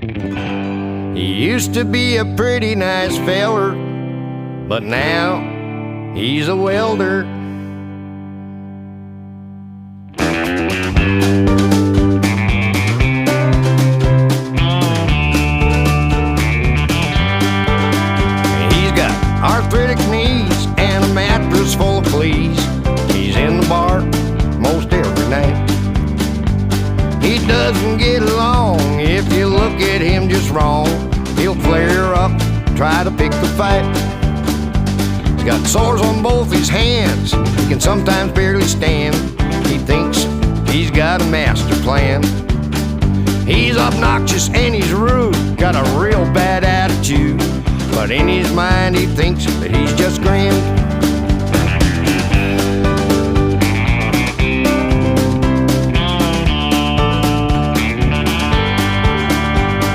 He used to be a pretty nice feller, but now he's a welder. He's got arthritic knees and a mattress full of fleas. He's in the bar most every night. He doesn't get along if you look at him just wrong. He'll flare up, try to pick a fight. He's got sores on both his hands, he can sometimes barely stand. He thinks he's got a master plan. He's obnoxious and he's rude, got a real bad attitude, but in his mind he thinks that he's just grand.